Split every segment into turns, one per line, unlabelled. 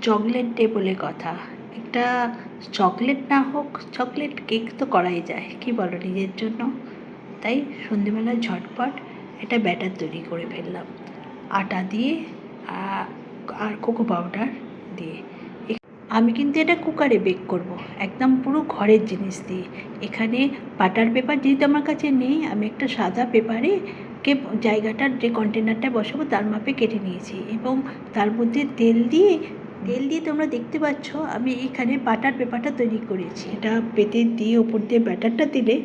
Chocolate day বলে কথা, একটা চকলেট না হোক চকলেট কেক তো করাই যায়, কি বলো নিজের জন্য? তাই সন্ধেবেলা ঝটপট একটা ব্যাটার তৈরি করে ফেললাম আটা দিয়ে আর কোকো পাউডার দিয়ে। আমি কিন্তু এটা কুকারে বেক করব, একদম পুরো ঘরের জিনিস দিয়ে। এখানে বাটার পেপার যেহেতু আমার কাছে নেই, আমি একটা সাদা পেপারে জায়গাটার যে কন্টেনারটা বসাবো তার মাপে কেটে নিয়েছি এবং তার মধ্যে তেল দিয়ে তোমরা দেখতে পাচ্ছ আমি এখানে বাটার পেপারটা তৈরি করেছি। এটা পেতে দিয়ে ওপর দিয়ে ব্যাটারটা দিলে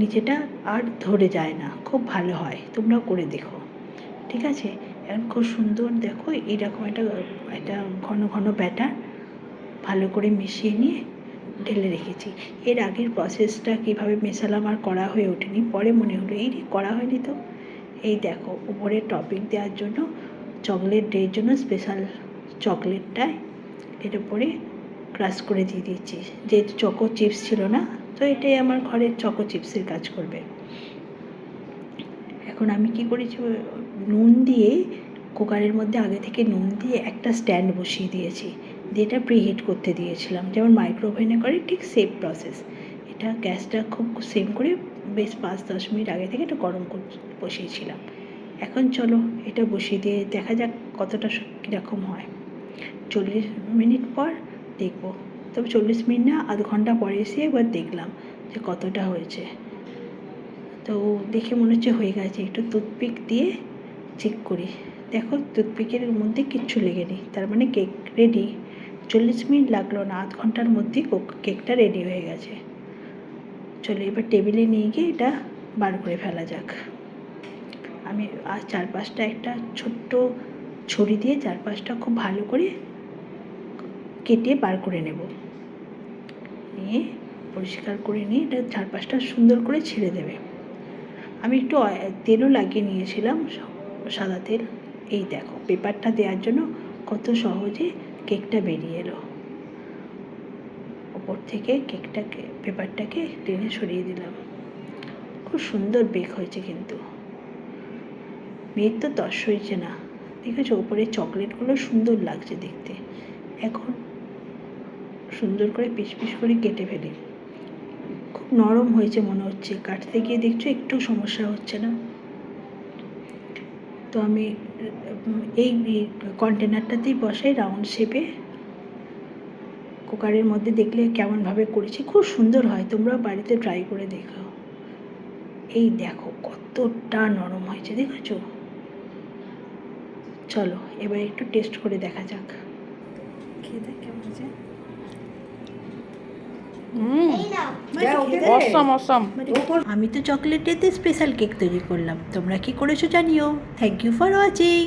নিচেটা আর ধরে যায় না, খুব ভালো হয়, তোমরাও করে দেখো, ঠিক আছে? এখন খুব সুন্দর দেখো এইরকম একটা ঘন ঘন ব্যাটার ভালো করে মিশিয়ে নিয়ে ঢেলে রেখেছি। এর আগের প্রসেসটা কীভাবে মেশালাম আর করা হয়ে ওঠেনি, পরে মনে হলো এই করা হয়নি তো। এই দেখো উপরে টপিং দেওয়ার জন্য চকলেট ডের জন্য স্পেশাল চকলেটটায় এর উপরে ক্রাশ করে দিয়ে দিয়েছি। যেহেতু চকো চিপস ছিল না, তো এটাই আমার ঘরের চকো চিপসের কাজ করবে। এখন আমি কি করেছি, নুন দিয়ে কুকারের মধ্যে আগে থেকে নুন দিয়ে একটা স্ট্যান্ড বসিয়ে দিয়েছি, দিয়ে এটা প্রিহিট করতে দিয়েছিলাম, যেমন মাইক্রোওভেনে করে ঠিক সেম প্রসেস। এটা গ্যাসটা খুব সেম করে বেশ 5-10 মিনিট আগে থেকে এটা গরম বসিয়েছিলাম। এখন চলো এটা বসিয়ে দিয়ে দেখা যাক কতটা কীরকম হয়। 40 মিনিট পর দেখবো, তবে 40 মিনিট না, আধ ঘন্টা পরে এসে একবার দেখলাম যে কতটা হয়েছে। তো দেখে মনে হচ্ছে হয়ে গেছে, একটু টুথপিক দিয়ে চেক করি। দেখো টুথপিকের মধ্যে কিচ্ছু লেগেনি, তার মানে কেক রেডি। 40 মিনিট লাগলো না, আধ ঘন্টার মধ্যেই কেকটা রেডি হয়ে গেছে। চলো এবার টেবিলে নিয়ে গিয়ে এটা বার করে ফেলা যাক। আমি আর চারপাশটা একটা ছোট্ট ছুরি দিয়ে চারপাশটা খুব ভালো করে কেটে বার করে নেব, নিয়ে পরিষ্কার করে নিয়ে এটা চারপাশটা সুন্দর করে ছেড়ে দেবে। আমি একটু তেলও লাগিয়ে নিয়েছিলাম, সাদা তেল। এই দেখো পেপারটা দেওয়ার জন্য কত সহজে কেকটা বেরিয়ে এলো। ওপর থেকে পেপারটাকে টেনে সরিয়ে দিলাম। খুব সুন্দর বেক হয়েছে, কিন্তু মেয়ের তো তস হয়েছে না, দেখেছো ওপরে চকলেটগুলো সুন্দর লাগছে দেখতে। এখন সুন্দর করে পিস পিস করে কেটে ফেলি। খুব নরম হয়েছে মনে হচ্ছে, কাটতে গিয়ে দেখছো একটু সমস্যা হচ্ছে না। তো আমি এই কন্টেনারটাতেই বসাই রাউন্ড শেপে। কুকারের মধ্যে দেখলে কেমনভাবে করেছি, খুব সুন্দর হয়, তোমরাও বাড়িতে ট্রাই করে দেখো। এই দেখো কতটা নরম হয়েছে, দেখেছো? চলো এবার একটু টেস্ট করে দেখা যাক, খেয়ে দেখ কেমন হয়েছে। আমি তো চকলেটেতে স্পেশাল কেক তৈরি করলাম, তোমরা কি করেছো জানিও। Thank you for watching.